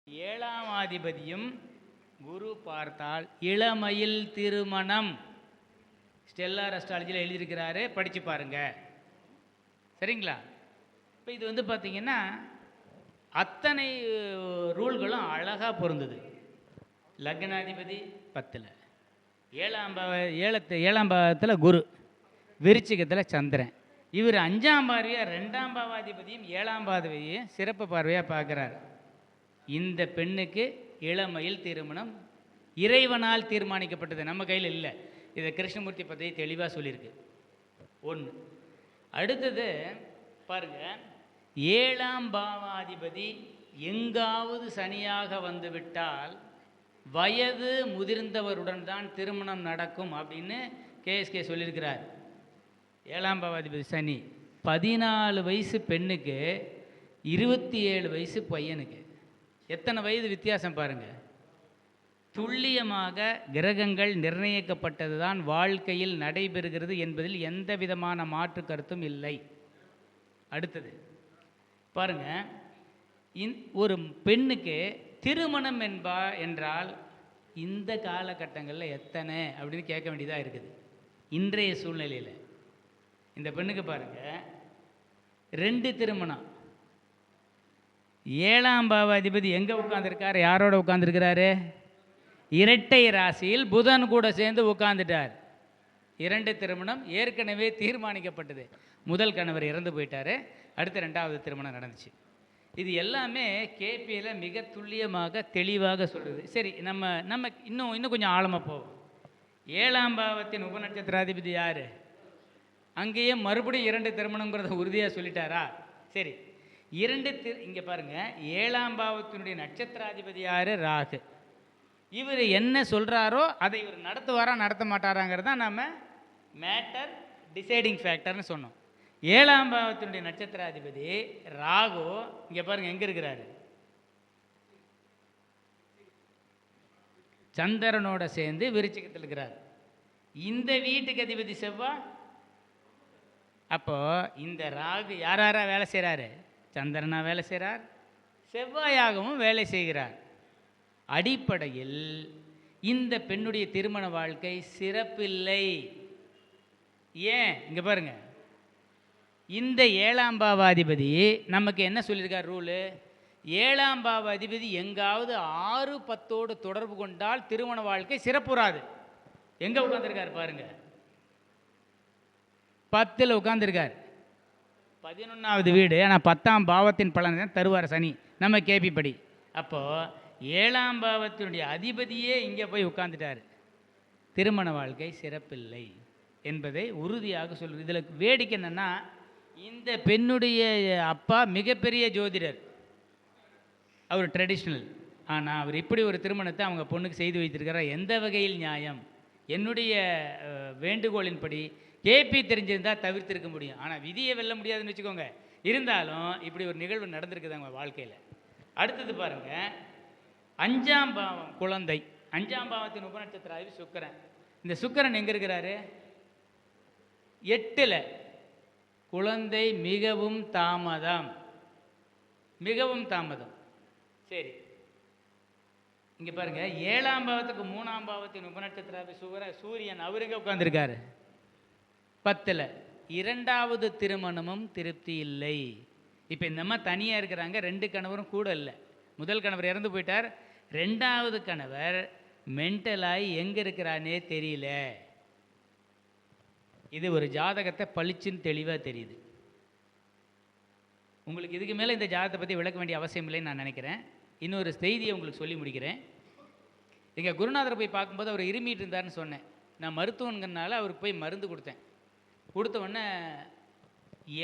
ஏழாம் அதிபதியும் குரு பார்த்தால் இளமையில் திருமணம். ஸ்டெல்லார் அஸ்ட்ராலஜியில் எழுதியிருக்கிறாரு, படித்து பாருங்க. சரிங்களா? இப்போ இது வந்து பார்த்தீங்கன்னா அத்தனை ரூல்களும் அழகாக பொருந்தது. லக்னாதிபதி 10ல், ஏழாம் பாவத்தில் குரு, விருச்சிகத்தில் சந்திரன். இவர் 5ஆம் பார்வையாக 2ஆம் பாவாதிபதியும் 7ஆம் பாவாதிபதியும் சிறப்பு பார்வையாக பார்க்குறார். இந்த பெண்ணுக்கு இளமையில் திருமணம் இறைவனால் தீர்மானிக்கப்பட்டது, நம்ம கையில் இல்லை. இதை கிருஷ்ணமூர்த்தி பற்றி தெளிவாக சொல்லியிருக்கு. ஒன்று. அடுத்தது பாருங்க, 7ஆம் பாவாதிபதி எங்காவது சனியாக வந்துவிட்டால் வயது முதிர்ந்தவருடன் தான் திருமணம் நடக்கும் அப்படின்னு கேஎஸ்கே சொல்லியிருக்கிறார். 7ஆம் பாவாதிபதி சனி 14 வயசு பெண்ணுக்கு 27 வயசு பையனுக்கு எத்தனை வயது வித்தியாசம் பாருங்கள். துல்லியமாக கிரகங்கள் நிர்ணயிக்கப்பட்டது தான் வாழ்க்கையில் நடைபெறுகிறது என்பதில் எந்த விதமான மாற்று கருத்தும் இல்லை. அடுத்தது பாருங்க, ஒரு பெண்ணுக்கு திருமணம் என்றால் இந்த காலகட்டங்களில் எத்தனை அப்படின்னு கேட்க வேண்டியதாக இருக்குது. இன்றைய சூழ்நிலையில் இந்த பெண்ணுக்கு பாருங்க 2 திருமணம். 7ஆம் பாவாதிபதி எங்கே உட்காந்துருக்கார்? யாரோட உட்காந்துருக்கிறாரு? இரட்டை ராசியில் புதன் கூட சேர்ந்து உட்காந்துட்டார். 2 திருமணம் ஏற்கனவே தீர்மானிக்கப்பட்டது. முதல் கணவர் இறந்து போயிட்டார், அடுத்த 2வது திருமணம் நடந்துச்சு. இது எல்லாமே கேபியில் மிக துல்லியமாக தெளிவாக சொல்லுது. சரி, நம்ம இன்னும் கொஞ்சம் ஆழமாக போவோம். 7ஆம் பாவத்தின் உபநட்சத்திராதிபதி யார்? அங்கேயே மறுபடியும் 2 திருமணங்கிறத உறுதியாக சொல்லிட்டாரா? சரி, இங்கே பாருங்கள், 7ஆம் பாவத்தினுடைய நட்சத்திராதிபதி யார்? ராகு. இவர் என்ன சொல்கிறாரோ அதை இவர் நடத்துவாரா நடத்த மாட்டாராங்கிறது தான் நம்ம மேட்டர் டிசைடிங் ஃபேக்டர்னு சொன்னோம். 7ஆம் பாவத்தினுடைய நட்சத்திராதிபதி ராகு இங்கே பாருங்கள் எங்கே இருக்கிறாரு? சந்திரனோட சேர்ந்து விருச்சிகத்தில் இருக்கிறார். இந்த வீட்டுக்கு அதிபதி செவ்வாய். அப்போது இந்த ராகு யாராரா வேலை செய்கிறாரு? சந்திரனா வேலை செய்கிறார், செவ்வாயாகவும் வேலை செய்கிறார். அடிப்படையில் இந்த பெண்ணுடைய திருமண வாழ்க்கை சிறப்பில்லை. ஏன்? இங்கே பாருங்க, இந்த 7ஆம் பாவாதிபதி நமக்கு என்ன சொல்லியிருக்கார் ரூலு? 7ஆம் பாவாதிபதி எங்காவது 6-10 தொடர்பு கொண்டால் திருமண வாழ்க்கை சிறப்புறாது. எங்கே உட்காந்துருக்கார் பாருங்க? 10ல் உட்காந்துருக்கார். 11வது வீடு, ஆனால் 10ஆம் பாவத்தின் பலனை தான் தருவார் சனி நம்ம கேபி படி. அப்போது 7ஆம் பாவத்தினுடைய அதிபதியே இங்கே போய் உட்காந்துட்டார். திருமண வாழ்க்கை சிறப்பில்லை என்பதை உறுதியாக சொல்லுது. இதில் வேடிக்கை என்னென்னா, இந்த பெண்ணுடைய அப்பா மிகப்பெரிய ஜோதிடர், அவர் ட்ரெடிஷ்னல். ஆனால் அவர் இப்படி ஒரு திருமணத்தை அவங்க பொண்ணுக்கு செய்து வைத்திருக்கிறார். எந்த வகையில் நியாயம்? என்னுடைய வேண்டுகோளின்படி கேபி தெரிஞ்சிருந்தால் தவிர்த்திருக்க முடியும். ஆனால் விதியை வெல்ல முடியாதுன்னு வச்சுக்கோங்க. இருந்தாலும் இப்படி ஒரு நிகழ்வு நடந்திருக்குது அவங்க வாழ்க்கையில். அடுத்தது பாருங்கள், 5ஆம் பாவம் குழந்தை. 5ஆம் பாவத்தின் உபநட்சத்திராதிபதி சுக்கிரன். இந்த சுக்கிரன் எங்கே இருக்கிறாரு? 8ல். குழந்தை மிகவும் தாமதம், மிகவும் தாமதம். சரி, இங்கே பாருங்கள், 7ஆம் பாவத்துக்கு 3ஆம் பாவத்தின் உபநட்சத்திராதிபதி சூரியன், அவருங்க உட்காந்துருக்காரு 10ல். 2வது திருமணமும் திருப்தி இல்லை. இப்போ இந்த அம்மா தனியாக இருக்கிறாங்க, 2 கணவரும் கூட இல்லை. முதல் கணவர் இறந்து போயிட்டார், 2வது கணவர் மென்டலாகி எங்கே இருக்கிறானே தெரியல. இது ஒரு ஜாதகத்தை பளிச்சுன்னு தெளிவாக தெரியுது. உங்களுக்கு இதுக்கு மேலே இந்த ஜாதகத்தை பற்றி விளக்க வேண்டிய அவசியம் இல்லைன்னு நான் நினைக்கிறேன். இன்னொரு செய்தியை உங்களுக்கு சொல்லி முடிக்கிறேன். எங்கள் குருநாதரை போய் பார்க்கும்போது அவர் இருமிட்டு இருந்தார்னு சொன்னேன். நான் மருத்துவங்கிறனால அவருக்கு போய் மருந்து கொடுத்தேன். கொடுத்த உடனே,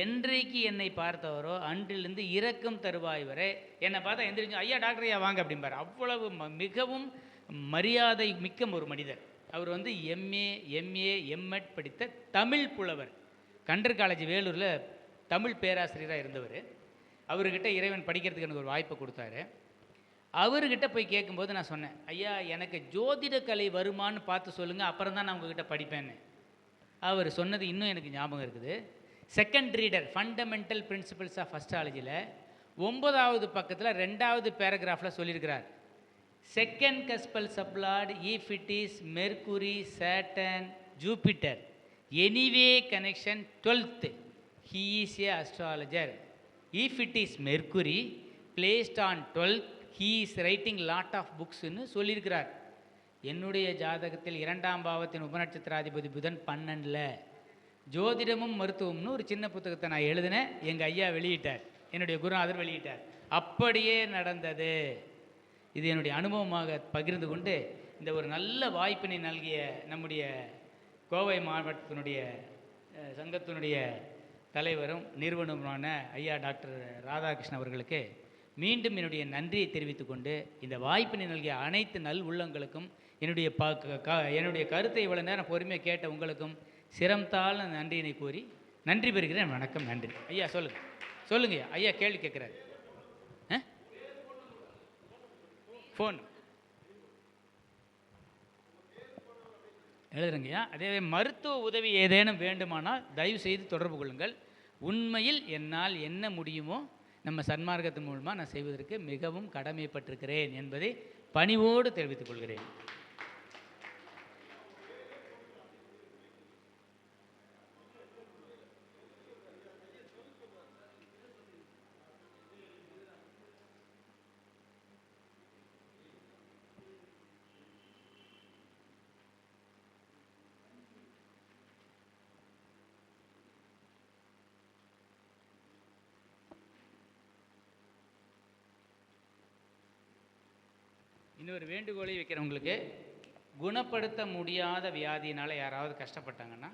என்றைக்கு என்னை பார்த்தவரோ அன்றிலிருந்து இறக்கும் தருவாய் வரை என்னை பார்த்தா எந்திரிச்சு ஐயா டாக்டர் ஐயா வாங்க அப்படிம்பார். அவ்வளவு மிகவும் மரியாதை மிக்க ஒரு மனிதர். அவர் வந்து எம்ஏ எம்எட் படித்த தமிழ் புலவர். கண்டர் காலேஜ் வேலூரில் தமிழ் பேராசிரியராக இருந்தவர். அவர்கிட்ட இறைவன் படிக்கிறதுக்கு எனக்கு ஒரு வாய்ப்பை கொடுத்தாரு. அவர்கிட்ட போய் கேட்கும்போது நான் சொன்னேன், ஐயா எனக்கு ஜோதிட கலை வருமானு பார்த்து சொல்லுங்கள், அப்புறம் தான் நான் உங்ககிட்ட படிப்பேன்னு. அவர் சொன்னது இன்னும் எனக்கு ஞாபகம் இருக்குது. Second reader fundamental principles of அஸ்ட்ராலஜியில் 9வது பக்கத்தில் 2வது பேராகிராஃபில் சொல்லியிருக்கிறார். Second cuspal sublord if it is Mercury, Saturn, Jupiter, anyway connection 12th, he is a astrologer. If it is Mercury placed on 12th, he is writing lot of books ன்னு சொல்லியிருக்கிறார். என்னுடைய ஜாதகத்தில் 2ஆம் பாவத்தின் உபநட்சத்திராதிபதி புதன் 12ல். ஜோதிடமும் மருத்துவம்னு ஒரு சின்ன புத்தகத்தை நான் எழுதினேன். எங்கள் ஐயா வெளியிட்டார், என்னுடைய குருநாதர் வெளியிட்டார். அப்படியே நடந்தது. இது என்னுடைய அனுபவமாக பகிர்ந்து கொண்டு இந்த ஒரு நல்ல வாய்ப்பினை நல்கிய நம்முடைய கோவை மாவட்டத்தினுடைய சங்கத்தினுடைய தலைவரும் நிறுவனருமான ஐயா டாக்டர் ராதாகிருஷ்ணன் அவர்களுக்கு மீண்டும் என்னுடைய நன்றியை தெரிவித்து கொண்டு இந்த வாய்ப்பினை நல்கிய அனைத்து நல் உள்ளங்களுக்கும் என்னுடைய கருத்தை இவ்வளோ நேரம் பொறுமையாக கேட்ட உங்களுக்கும் சிரமத்தால் நன்றியினை கூறி நன்றி பெறுகிறேன். வணக்கம். நன்றி. ஐயா சொல்லுங்க ஐயா கேள்வி கேட்குறாரு. ஃபோன் எழுதுறங்கய்யா. அதே மருத்துவ உதவி ஏதேனும் வேண்டுமானால் தயவு செய்து தொடர்பு கொள்ளுங்கள். உண்மையில் என்னால் என்ன முடியுமோ நம்ம சன்மார்க்கத்தின் மூலமாக நான் செய்வதற்கு மிகவும் கடமைப்பட்டிருக்கிறேன் என்பதை பணிவோடு தெரிவித்துக் கொள்கிறேன். இன்னொரு வேண்டுகோளை வைக்கிறவங்களுக்கு, குணப்படுத்த முடியாத வியாதியினால் யாராவது கஷ்டப்பட்டாங்கன்னா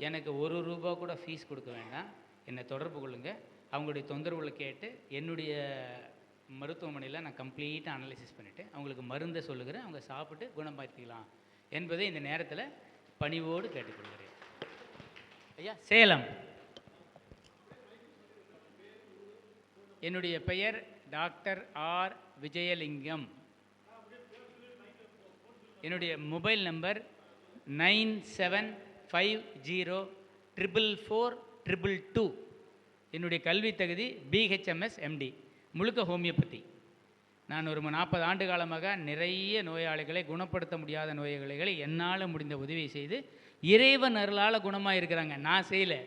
எனக்கு ₹1 கூட ஃபீஸ் கொடுக்க வேண்டாம். என்னை தொடர்பு கொள்ளுங்கள். அவங்களுடைய தொந்தரவுகளை கேட்டு என்னுடைய மருத்துவமனையில் நான் கம்ப்ளீட்டாக அனலைசிஸ் பண்ணிவிட்டு அவங்களுக்கு மருந்தை சொல்லுகிறேன். அவங்க சாப்பிட்டு குணப்படுத்திக்கலாம் என்பதை இந்த நேரத்தில் பணிவோடு கேட்டுக்கொள்கிறேன். ஐயா சேலம். என்னுடைய பெயர் டாக்டர் ஆர் விஜயலிங்கம். என்னுடைய மொபைல் நம்பர் 9750444222. என்னுடைய கல்வி தகுதி BHMS MD, முழுக்க ஹோமியோபதி. நான் ஒரு 40 ஆண்டு காலமாக நிறைய நோயாளிகளை, குணப்படுத்த முடியாத நோயாளிகளை என்னால் முடிந்த உதவி செய்து இறைவன் அருளால் குணமாக இருக்கிறாங்க. நான் செய்யலை,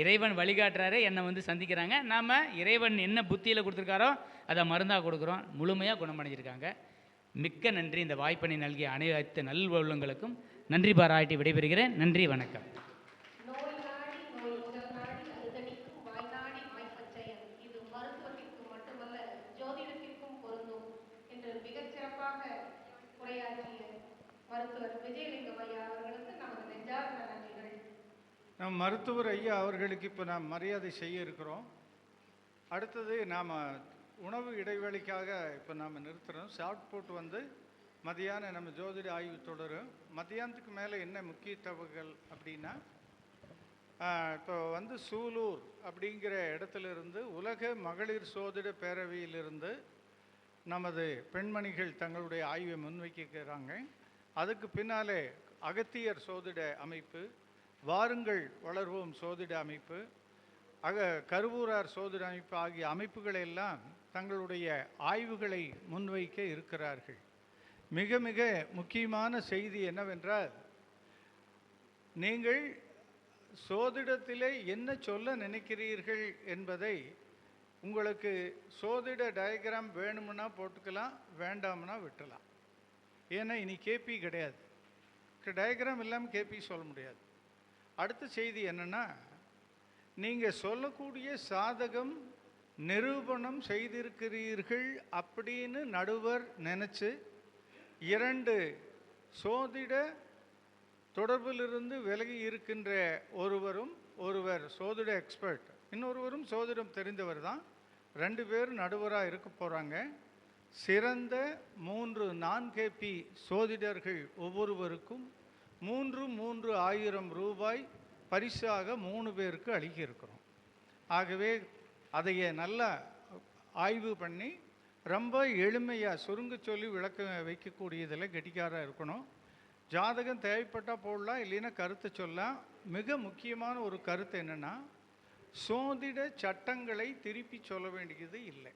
இறைவன் வழிகாட்டுறாரு, என்னை சந்திக்கிறாங்க. நாம் இறைவன் என்ன புத்தியில் கொடுத்துருக்காரோ அதை மருந்தாக கொடுக்குறோம். முழுமையாக குணமடைஞ்சிருக்காங்க. மிக்க நன்றி. இந்த வாய்ப்பினை நல்கிய அனைத்து நல்வள்ளங்களுக்கும் நன்றி பாராட்டி விடைபெறுகிறேன். நன்றி, வணக்கம். நம் மருத்துவர் ஐயா அவர்களுக்கு இப்போ நாம் மரியாதை செய்ய இருக்கிறோம். அடுத்தது நாம் உணவு இடைவெளிக்காக இப்போ நாம் நிறுத்துகிறோம். ஷார்ட் போட்டு மதியானம் நம்ம ஜோதிட ஆய்வு தொடரும். மதியானத்துக்கு மேலே என்ன முக்கிய தகவல்கள் அப்படின்னா, இப்போ சூலூர் அப்படிங்கிற இடத்துலிருந்து உலக மகளிர் சோதிட பேரவையிலிருந்து நமது பெண்மணிகள் தங்களுடைய ஆய்வை முன்வைக்கிறாங்க. அதுக்கு பின்னாலே அகத்தியர் சோதிட அமைப்பு, வாருங்கள் வளர்வோம் சோதிட அமைப்பு, கருவூரார் சோதிட அமைப்பு ஆகிய அமைப்புகளை எல்லாம் தங்களுடைய ஆய்வுகளை முன்வைக்க இருக்கிறார்கள். மிக மிக முக்கியமான செய்தி என்னவென்றால், நீங்கள் சோதிடத்திலே என்ன சொல்ல நினைக்கிறீர்கள் என்பதை உங்களுக்கு சோதிட டயக்ராம் வேணும்னா போட்டுக்கலாம், வேண்டாம்னா விட்டுலாம். ஏன்னா இனி கேபி கிடையாது. டயக்ராம் இல்லாமல் கேபி சொல்ல முடியாது. அடுத்த செய்தி என்னென்னா, நீங்கள் சொல்லக்கூடிய சாதகம் நிரூபணம் செய்திருக்கிறீர்கள் அப்படின்னு நடுவர் நினச்சி 2 சோதிட தொடர்பிலிருந்து விலகி இருக்கின்ற ஒருவர் சோதிட எக்ஸ்பர்ட், இன்னொருவரும் சோதிடம் தெரிந்தவர் தான். 2 பேர் நடுவராக இருக்க போகிறாங்க. சிறந்த 3 4KP சோதிடர்கள் ஒவ்வொருவருக்கும் 3,000 ரூபாய் பரிசாக 3 பேருக்கு அளிக்க இருக்கிறோம். ஆகவே அதையே நல்லா ஆய்வு பண்ணி ரொம்ப எளிமையாக சுருங்க சொல்லி விளக்க வைக்கக்கூடியதில் கெட்டிக்காராக இருக்கணும். ஜாதகம் தேவைப்பட்டால் போடலாம், இல்லைன்னா கருத்தை சொல்லலாம். மிக முக்கியமான ஒரு கருத்து என்னென்னா, சோதிட சட்டங்களை திருப்பி சொல்ல வேண்டியது இல்லை.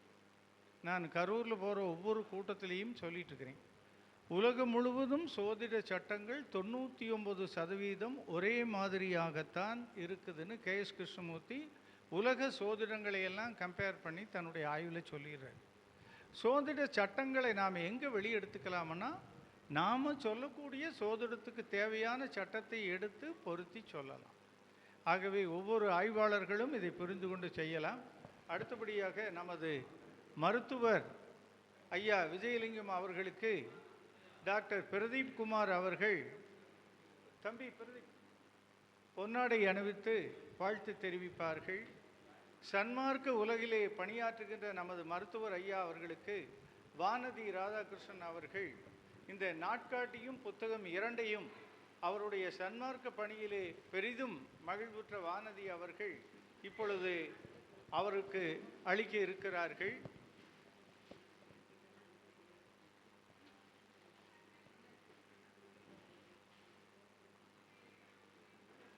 நான் கரூரில் போகிற ஒவ்வொரு கூட்டத்திலையும் சொல்லிட்டு இருக்கிறேன், உலகம் முழுவதும் சோதிட சட்டங்கள் 99% ஒரே மாதிரியாகத்தான் இருக்குதுன்னு KS கிருஷ்ணமூர்த்தி உலக சோதிடங்களை எல்லாம் கம்பேர் பண்ணி தன்னுடைய ஆய்வில் சொல்லிடுறார். சோதிட சட்டங்களை நாம் எங்கே வெளியெடுத்துக்கலாம்னா, நாம் சொல்லக்கூடிய சோதிடத்துக்கு தேவையான சட்டத்தை எடுத்து பொருத்தி சொல்லலாம். ஆகவே ஒவ்வொரு ஆய்வாளர்களும் இதை புரிந்து கொண்டு செய்யலாம். அடுத்தபடியாக நமது மருத்துவர் ஐயா விஜயலிங்கம் அவர்களுக்கு டாக்டர் பிரதீப் குமார் அவர்கள், தம்பி பிரதீப், பொன்னாடை அணிவித்து வாழ்த்து தெரிவிப்பார்கள். சன்மார்க்க உலகிலே பணியாற்றுகின்ற நமது மருத்துவர் ஐயா அவர்களுக்கு வானதி ராதாகிருஷ்ணன் அவர்கள் இந்த நாட்காட்டியும் புத்தகம் இரண்டையும் அவருடைய சன்மார்க்க பணியிலே பெரிதும் மகிழ்வுற்ற வானதி அவர்கள் இப்பொழுது அவருக்கு அளிக்க இருக்கிறார்கள்.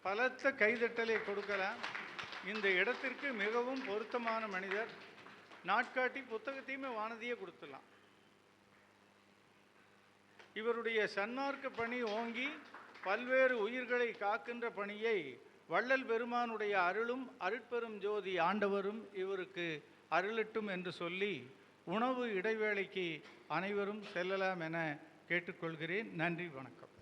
பலத்த கைதட்டலை கொடுக்கலாம். இந்த இடத்திற்கு மிகவும் பொருத்தமான மனிதர். நாட்காட்டி புத்தகத்தையுமே வானதியே கொடுத்துடலாம். இவருடைய சன்மார்க்க பணி ஓங்கி பல்வேறு உயிர்களை காக்கின்ற பணியை வள்ளல் பெருமானுடைய அருளும் அருட்பெரும் ஜோதி ஆண்டவரும் இவருக்கு அருளட்டும் என்று சொல்லி உணவு இடைவேளைக்கு அனைவரும் செல்லலாம் என கேட்டுக்கொள்கிறேன். நன்றி, வணக்கம்.